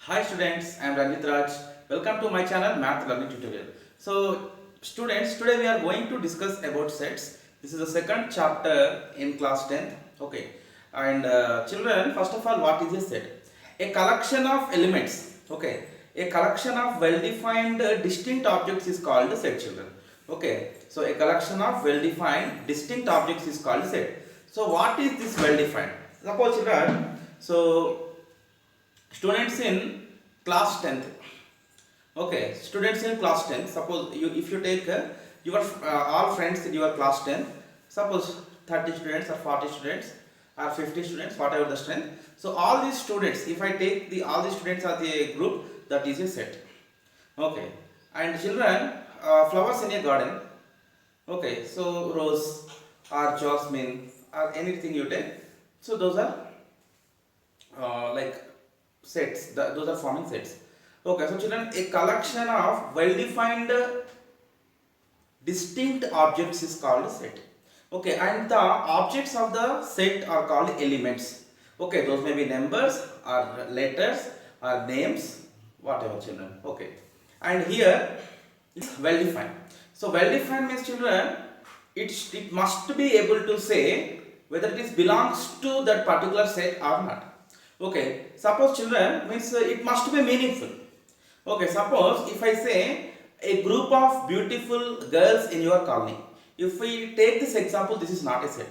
Hi students, I am Ranjit Raj. Welcome to my channel Math Learning Tutorial. So students, today we are going to discuss about sets. This is the second chapter in class 10th. Okay. And children, first of all, what is a set? A collection of elements. Okay. A collection of well-defined distinct objects is called a set, children. Okay. So a collection of well-defined distinct objects is called a set. So what is this well-defined? Suppose children, so students in class 10th, okay, students in class 10th, suppose you if you take your all friends in your class 10, suppose 30 students or 40 students or 50 students, whatever the strength. So all these students, if I take the all these students as a group, that is a set. Okay. And children, flowers in a garden, okay, so rose or jasmine or anything you take, so those are like sets, those are forming sets. Okay, so children, a collection of well-defined distinct objects is called a set. Okay, and the objects of the set are called elements. Okay, those may be numbers or letters or names, whatever, children. Okay, and here it's well-defined. So well-defined means, children, it must be able to say whether it is belongs to that particular set or not. Okay, suppose children means it must be meaningful. Okay, suppose if I say a group of beautiful girls in your colony. If we take this example, this is not a set.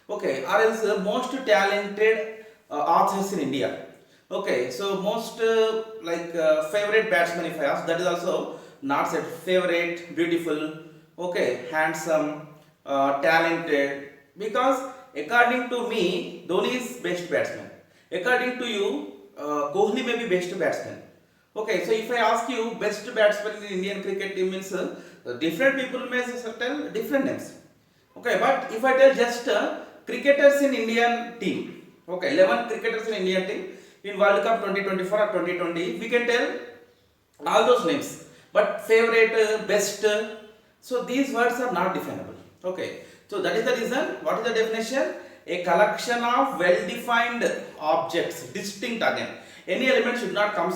Okay, or else most talented authors in India. Okay, so most favorite batsman, if I ask, that is also not set. Favorite, beautiful, okay, handsome, talented. Because according to me, Dhoni is best batsman. According to you, Kohli may be best batsman. Okay, so if I ask you best batsman in Indian cricket team means different people may tell different names. Okay, but if I tell just cricketers in Indian team, okay, 11 cricketers in Indian team in World Cup 2024 or 2020, we can tell all those names. But favorite, best, so these words are not definable. Okay, so that is the reason. What is the definition? A collection of well-defined objects, distinct again. Any element should not come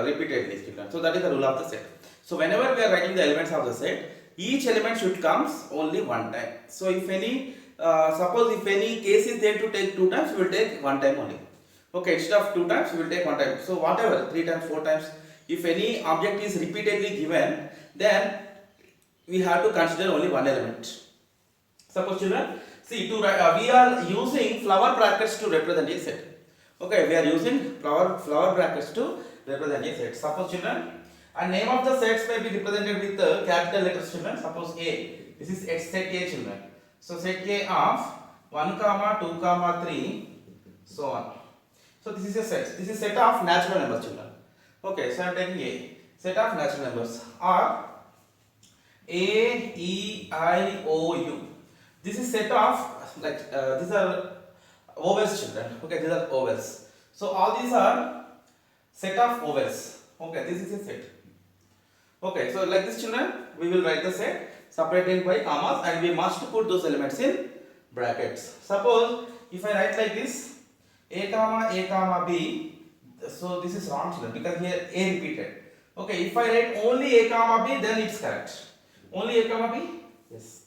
repeatedly. So that is the rule of the set. So whenever we are writing the elements of the set, each element should come only one time. So if any, suppose if any case is there to take two times, we will take one time only. Okay, instead of two times, we will take one time. So whatever, three times, four times, if any object is repeatedly given, then we have to consider only one element. Suppose children, see, to write, we are using flower brackets to represent a set. Okay, we are using flower brackets to represent a set. Suppose children, and name of the sets may be represented with capital letters, children. Suppose A. This is set A, children. So set A of 1, 2, 3, so on. So this is a set. This is set of natural numbers, children. Okay, so I am taking A. Set of natural numbers are A, E, I, O, U. This is set of these are ovals, children. Okay, these are ovals. So all these are set of ovals. Okay, this is a set. Okay, so like this, children, we will write the set separated by commas and we must put those elements in brackets. Suppose if I write like this, A comma B, so this is wrong, children, because here A repeated. Okay, if I write only A comma B, then it's correct. Only A comma B? Yes.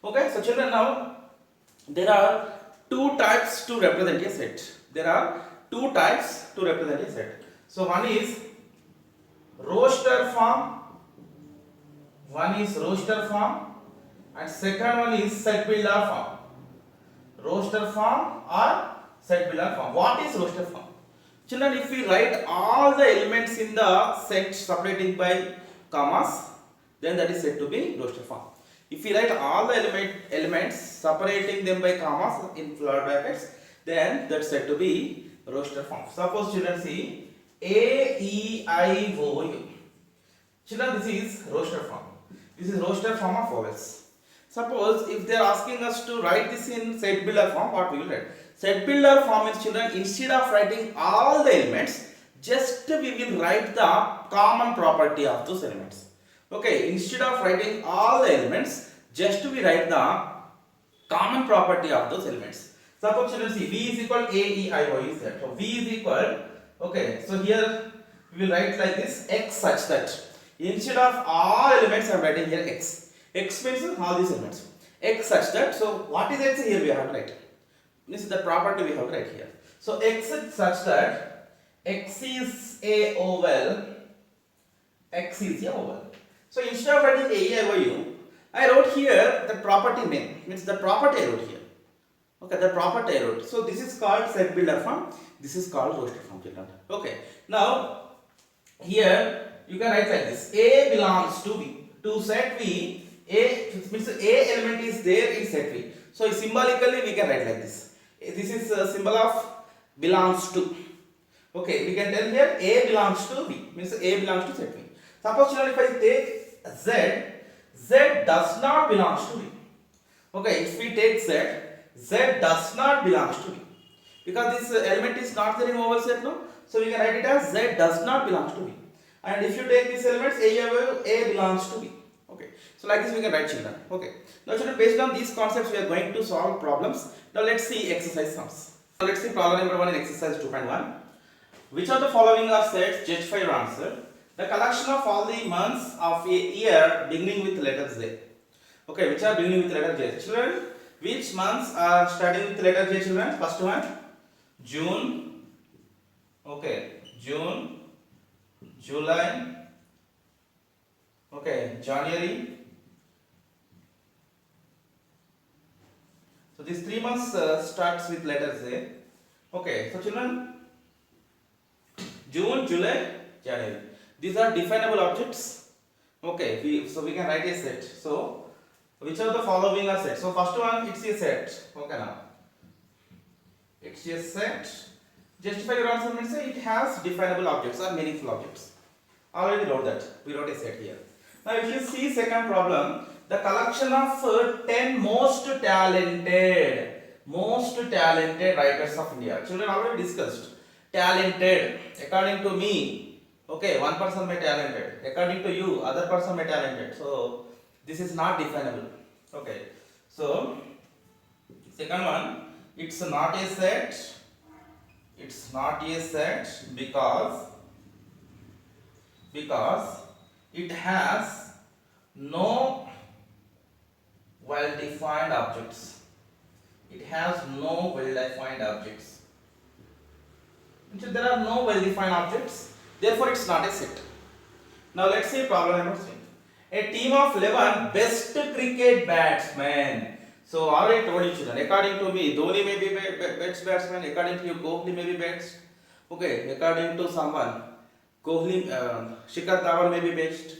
Okay, so children, now there are two types to represent a set. There are two types to represent a set. So one is roster form. One is roster form, and second one is set builder form. Roster form or set builder form. What is roster form? Children, if we write all the elements in the set separating by commas, then that is said to be roster form. If we write all the elements separating them by commas in flower brackets, then that's said to be roster form. Suppose children, see A, E, I, O, U. Children, this is roster form. This is roster form of vowels. Suppose if they are asking us to write this in set builder form, what we will write? Set builder form is, children, instead of writing all the elements, just we will write the common property of those elements. Okay, instead of writing all the elements, just we write the common property of those elements. Suppose children, see V is equal A, E, I, O is there. So V is equal, okay, so here we will write like this: x such that, instead of all elements I am writing here x. X means all these elements. X such that, so what is x here we have to write. This is the property we have to write here. So x is such that x is a oval. X is a oval. So instead of writing AEIOU, I wrote here the property name, means the property I wrote here. Okay, the property I wrote. So this is called set builder form. This is called roster form, children. Okay. Now here you can write like this: A belongs to B. To set V, A means A element is there in set V. So symbolically we can write like this. This is a symbol of belongs to. Okay, we can tell here A belongs to B, means A belongs to set V. Suppose children, if I take Z, Z does not belongs to B. Okay, if we take Z, Z does not belongs to B, because this element is not there in oval set, no? So we can write it as Z does not belongs to B. And if you take these elements, A belongs to B. Okay, so like this we can write, children. Okay, now children, based on these concepts we are going to solve problems. Now let's see exercise sums. Now let's see problem number 1 in exercise 2.1. Which of the following are sets? Justify your answer. The collection of all the months of a year beginning with letter Z. Okay, which are beginning with letter J? Children, which months are starting with letter J, children? First one, June. Okay, June, July. Okay, January. So these 3 months starts with letter Z. Okay, so children, June, July, January. These are definable objects. Okay, so we can write a set. So which of the following are set? So first one, it's a set. Okay, now it's a set. Justify your answer means it has definable objects or meaningful objects. Already wrote that. We wrote a set here. Now if you see second problem, the collection of 10 most talented writers of India. Children, already discussed. Talented, according to me. Okay, one person may talented. According to you, other person may talented. So this is not definable. Okay. So second one, it's not a set. It's not a set because it has no well-defined objects. It has no well-defined objects. So there are no well-defined objects. Therefore, it's not a set. Now let's see problem number 3. A team of 11 best cricket batsmen. So already told you, children. According to me, Dhoni may be best batsman. According to you, Kohli may be best. Okay. According to someone, Kohli, Shikhar Dhawan may be best.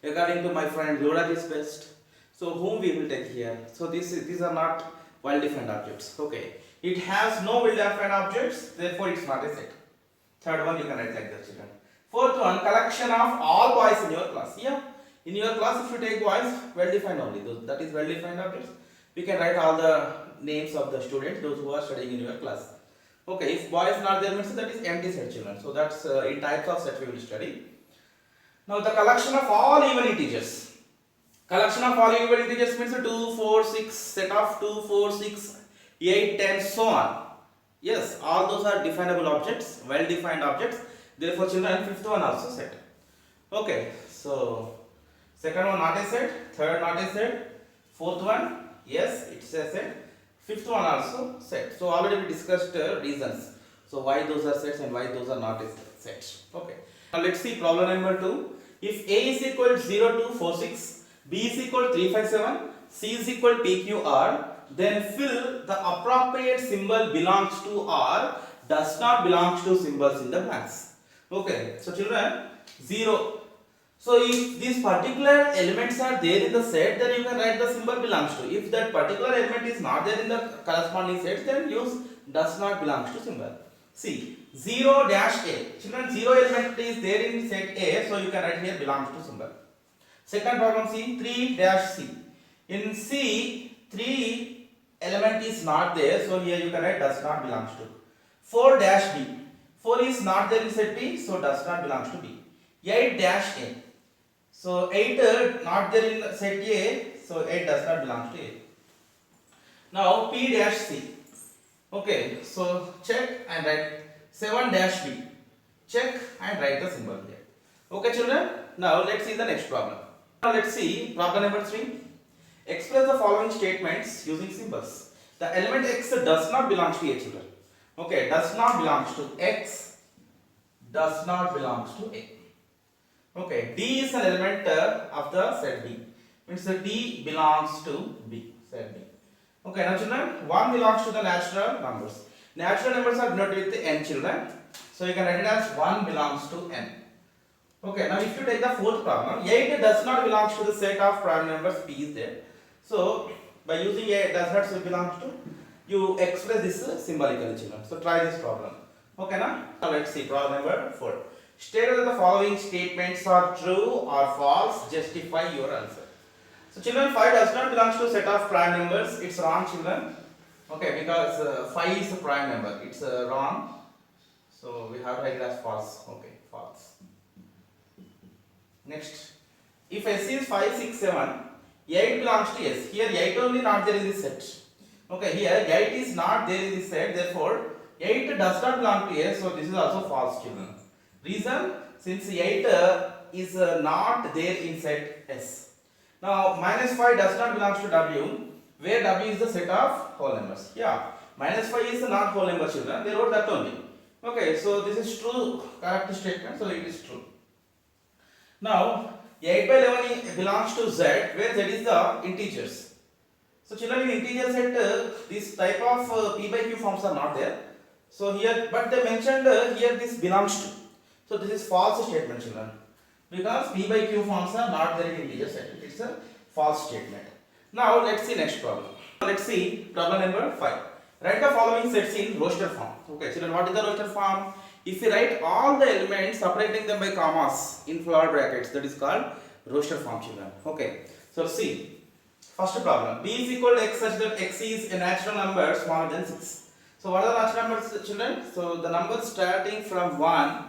According to my friend, Yuvraj is best. So whom we will take here? So these are not well-defined objects. Okay. It has no well-defined objects. Therefore, it's not a set. Third one you can write like that, children. Fourth one, collection of all boys in your class. Yeah, in your class if you take boys, well-defined only. That is well-defined objects. We can write all the names of the students, those who are studying in your class. Okay, if boys not there means that is empty set, children. So that's in types of set we will study. Now the collection of all even integers. Collection of all even integers means 2, 4, 6, set of 2, 4, 6, 8, 10, so on. Yes, all those are definable objects, well-defined objects. Therefore, children, fifth one also set. Okay, so second one not a set, third not a set, fourth one, yes, it's a set, fifth one also set. So already we discussed reasons. So why those are sets and why those are not a set. Okay. Now let's see problem number 2. If A is equal to 0246, B is equal to 357, C is equal to PQR, then fill the appropriate symbol belongs to or does not belongs to symbols in the blanks. Okay, so children, 0. So if these particular elements are there in the set, then you can write the symbol belongs to. If that particular element is not there in the corresponding set, then use does not belongs to symbol. See, 0 dash A. Children, 0 element is there in set A, so you can write here belongs to symbol. Second problem, C, 3 dash C. In C, 3 element is not there, so here you can write does not belongs to. 4 dash B. 4 is not there in set B, so does not belongs to B. 8 dash A. So 8 not there in set A, so 8 does not belong to A. Now P dash C. Okay, so check and write 7 dash B. check and write the symbol here. Okay children, now let's see the next problem. Now let's see problem number 3. Express the following statements using symbols. The element x does not belong to a, children. Okay, does not belongs to x, does not belongs to a. Okay, D is an element of the set B. Means the D belongs to B, set B. Okay, now children, 1 belongs to the natural numbers. Natural numbers are denoted with n, children. So you can write it as 1 belongs to n. Okay, now if you take the fourth problem, 8 does not belong to the set of prime numbers P is there. So by using a does not belong to, you express this symbolically, children. So try this problem. Okay, now let's see problem number 4. State whether the following statements are true or false. Justify your answer. So children, 5 does not belong to a set of prime numbers. It's wrong, children. Okay, because 5 is a prime number. It's wrong. So we have to write it as false. Okay, false. Next, if S is 5, 6, 7, 8 belongs to S. Here 8 only not there in this set. Okay, here 8 is not there in this set. Therefore, 8 does not belong to S. So this is also false, children. Reason, since 8 is not there in set S. Now minus 5 does not belong to W, where W is the set of whole numbers. Yeah, minus 5 is not whole number, children. They wrote that only. Okay, so this is true, correct statement. So it is true. Now 8 by 11 belongs to Z, where Z is the integers. So children, in integer set, this type of P by Q forms are not there. So here, but they mentioned here this belongs to. So this is false statement, children, because P by Q forms are not there in integer set. It's a false statement. Now let's see next problem. Let's see problem number 5. Write the following sets in roster form. Okay, children, what is the roster form? If you write all the elements separating them by commas in flower brackets, that is called roster form, children. Okay, so see, first problem, b is equal to x such that x is a natural number smaller than 6. So what are the natural numbers, children? So the numbers starting from 1,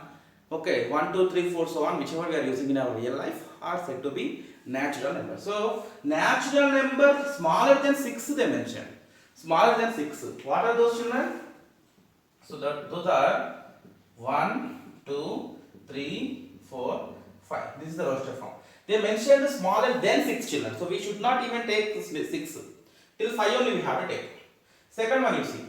okay, 1, 2, 3, 4, so on, whichever we are using in our real life, are said to be natural numbers. So natural number smaller than 6 they mentioned. Smaller than 6. What are those, children? So those are 1, 2, 3, 4, 5. This is the roster form. They mentioned smaller than 6, children. So we should not even take 6. Till 5 only we have to take. Second one you see.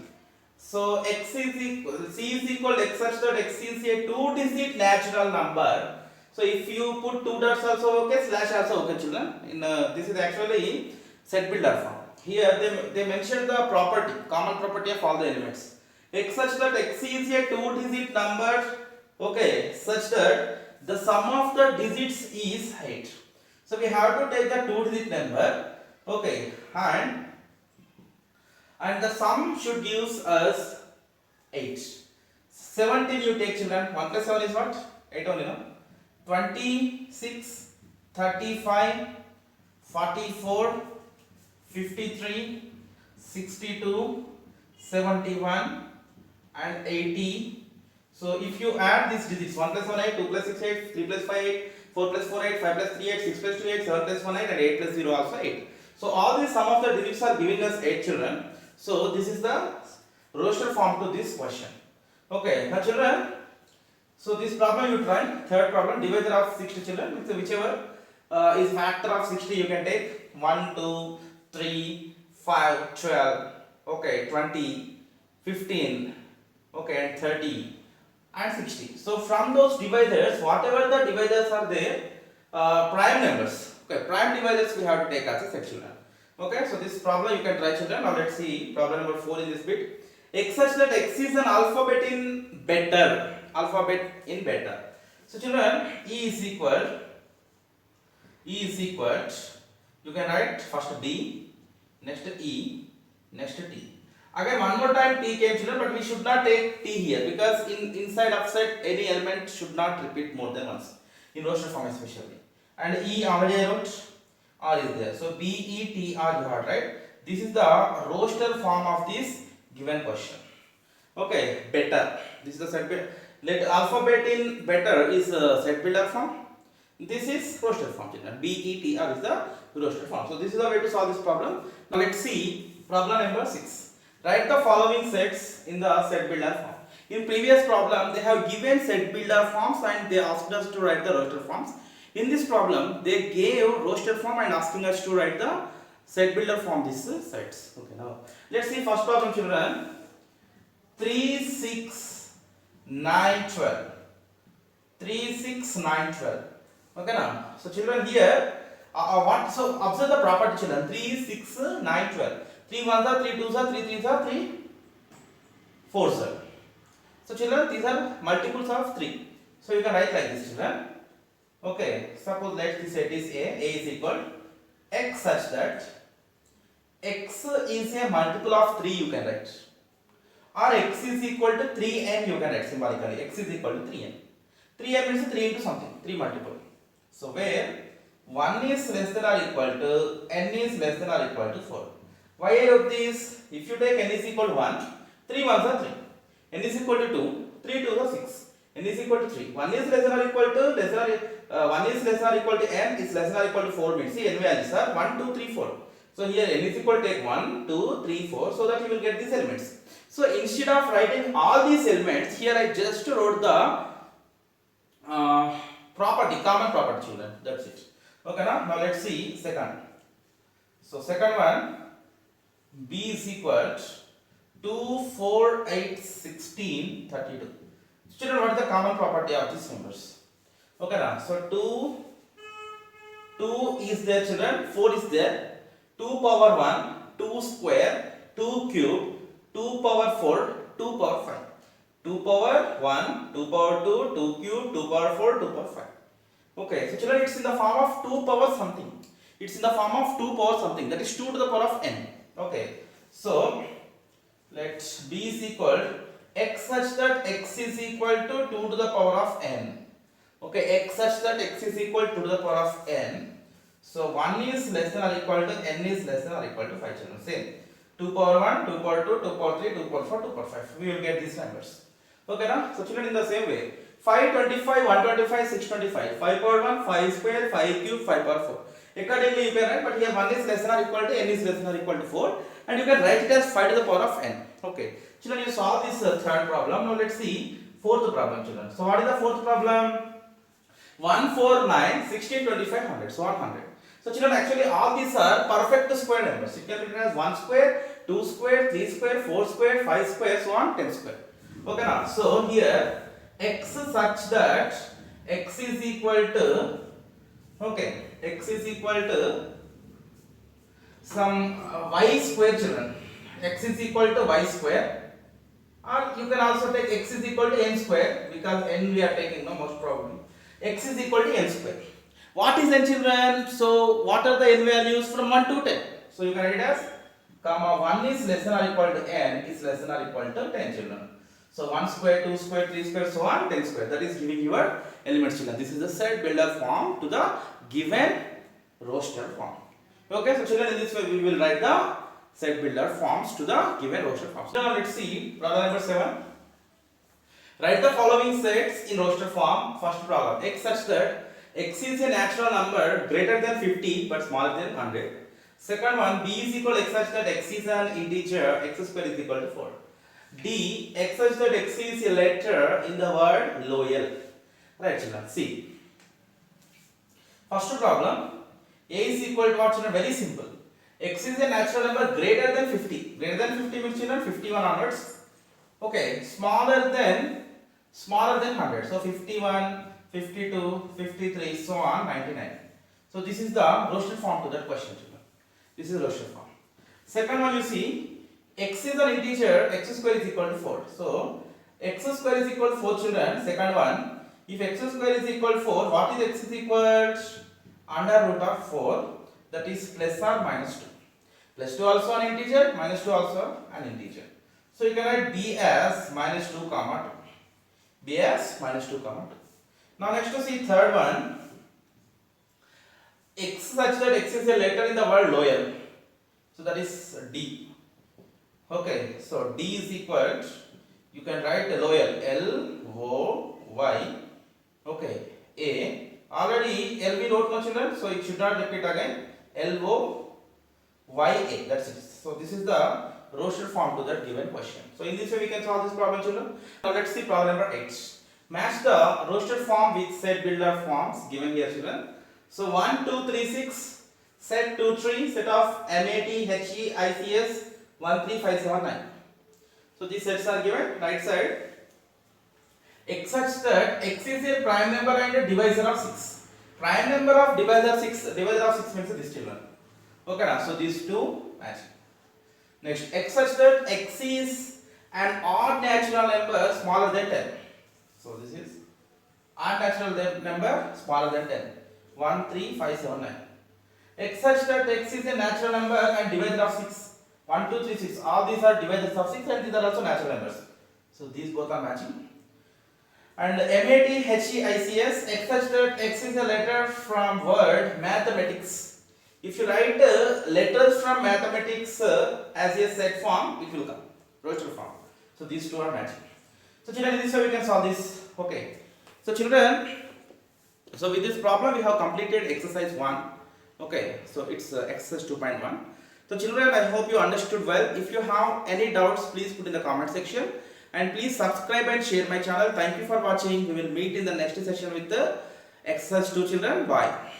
So x is equal, c is equal to x such that x is a 2-digit natural number. So if you put 2 dots also okay, slash also okay, children. In this is actually set builder form. Here they mentioned the property, common property of all the elements. X such that x is a 2-digit number, okay, such that the sum of the digits is 8. So we have to take the 2-digit number, okay, and the sum should give us 8. 17 you take, children. 1 plus 7 is what? 8 only, no? 26, 35, 44, 53, 62, 71 and 80. So if you add these digits, 1 plus 1 8, 2 plus 6 8, 3 plus 5 8, 4 plus 4 8, 5 plus 3 8, 6 plus 2 8, 7 plus 1 8 and 8 plus 0 also 8. So all these sum of the digits are giving us 8, children. So this is the roster form to this question. Okay, now children, so this problem you try. Third problem, divisor of 60, children. So whichever is factor of 60 you can take. 1, 2, 3, 5, 12, okay, 20, 15, okay, and 30 and 60. So from those divisors, whatever the divisors are there, prime numbers, okay, prime divisors we have to take as a set, children. Okay, so this problem you can try, children. Now let's see problem number 4 in this bit. X such that x is an alphabet in better. So children, E is equal, you can write first B, next E, next T. Again one more time T came, children, but we should not take T here because in inside upside any element should not repeat more than once in roster form especially. And E already I wrote, R is there. So B, E, T, R you have, right? This is the roster form of this given question. Okay, better. This is the set builder. Let alphabet in better is set builder form. This is roster form, children. B, E, T, R is the roster form. So this is the way to solve this problem. Now let's see problem number 6. Write the following sets in the set builder form. In previous problem, they have given set builder forms and they asked us to write the roster forms. In this problem, they gave roster form and asking us to write the set builder form these sets. Okay, now let's see first problem, children. 3, 6, 9, 12. 3, 6, 9, 12. Okay, now so children here so observe the property, children. 3, 6, 9, 12. 3 1s are 3 2s are 3 3s are 3 4s are. So children, these are multiples of 3. So you can write like this, children. Okay, suppose let this set is A is equal x such that x is a multiple of 3, you can write, or x is equal to 3n, you can write symbolically. X is equal to 3n. 3n means 3 into something, 3 multiple. So where 1 is less than or equal to n is less than or equal to 4. Why I wrote this? If you take n is equal to 1, 3 1s are 3. N is equal to 2, 3 2s are 6. N is equal to 3. 1 is less than or equal to 1 is less than or equal to n is less than or equal to 4 means see n values are 1 2 3 4. So here n is equal to take 1 2 3 4 so that you will get these elements. So instead of writing all these elements, here I just wrote the property, common property, children. That's it. Okay, now let's see second. So second one, b is equal to 2 4 8 16 32. Children, what is the common property of these numbers? Okay, now so 2 is there, children. 4 is there. 2 power 1, 2 square, 2 cube, 2 power 4, 2 power 5. 2 power 1, 2 power 2, 2 cube, 2 power 4, 2 power 5. Okay, so children, it's in the form of 2 power something. It's in the form of 2 power something, that is 2 to the power of n. Okay, so let b is equal x such that x is equal to 2 to the power of n. Okay, x such that x is equal to the power of n. So 1 is less than or equal to n is less than or equal to 5, children. Same. 2 power 1, 2 power 2, 2 power 3, 2 power 4, 2 power 5. We will get these numbers. Okay, now so children, in the same way, 525, 125, 625, 5 power 1, 5 square, 5 cube, 5 power 4. Accordingly you can write, but here 1 is less than or equal to n is less than or equal to 4, and you can write it as 5 to the power of n. Okay, children, you solve this third problem. Now let's see fourth problem, children. So what is the fourth problem? 1 4 9 16 25 100. So 100. So children, actually all these are perfect square numbers. You can write it as 1 square, 2 square, 3 square, 4 square, 5 square, so on 10 square. Okay, now so here x such that x is equal to, okay, x is equal to some y square, children. X is equal to y square, or you can also take x is equal to n square, because n we are taking, no, most probably x is equal to n square. What is n, children? So what are the n values from 1 to 10? So you can write it as comma 1 is less than or equal to n is less than or equal to 10, children. So 1 square, 2 square, 3 square, so on 10 square. That is giving your elements, children. This is the set builder form to the given roster form. Okay, so children, in this way we will write the set builder forms to the given roster forms. Now let's see problem number 7. Write the following sets in roster form. First problem, x such that x is a natural number greater than 50 but smaller than 100. Second one, b is equal to x such that x is an integer, x square is equal to 4. D, x such that x is a letter in the word loyal. Right, children, see. First problem, a is equal to what, children? Very simple. X is a natural number greater than 50. Greater than 50 means, children, 51 onwards. Okay, smaller than 100. So 51, 52, 53, so on 99. So this is the roster form to that question, children. This is the roster form. Second one, you see, x is an integer, x square is equal to 4. So x square is equal to 4, children. Second one, if x square is equal to 4, what is x is equal? Under root of 4, that is plus or minus 2. Plus 2 also an integer, minus 2 also an integer. So you can write b as minus 2 comma 2. B as minus 2 comma 2. Now next to see third one, x such that x is a letter in the word loyal. So that is D. Okay, so D is equal to, you can write loyal, L-O-Y, okay, A. Already L we wrote, no, children, so it should not repeat again, L-O-Y-A, that's it. So this is the roster form to that given question. So in this way we can solve this problem, children. Now let's see problem number 8. Match the roster form with set builder forms given here, children. So 1, 2, 3, 6, set 2, 3, set of MAT, HE, ICS 1, 3, 5, 7, 9. So these sets are given. Right side, x such that x is a prime number and a divisor of 6. Prime number of divisor 6 means this, children. Okay, now so these two match. Next, x such that x is an odd natural number smaller than 10. So this is odd natural number smaller than 10. 1, 3, 5, 7, 9. X such that x is a natural number and divisor of 6. 1, 2, 3, 6. All these are divisors of 6 and these are also natural numbers. So these both are matching. And MAT, HE, ICS, x such that x is a letter from word mathematics. If you write letters from mathematics as a set form, it will come. Roster form. So these two are matching. So children, this way we can solve this. Okay. So children, so with this problem we have completed exercise 1. Okay. So it's exercise 2.1. So children, I hope you understood well. If you have any doubts, please put in the comment section. And please subscribe and share my channel. Thank you for watching. We will meet in the next session with the exercise 2, children. Bye.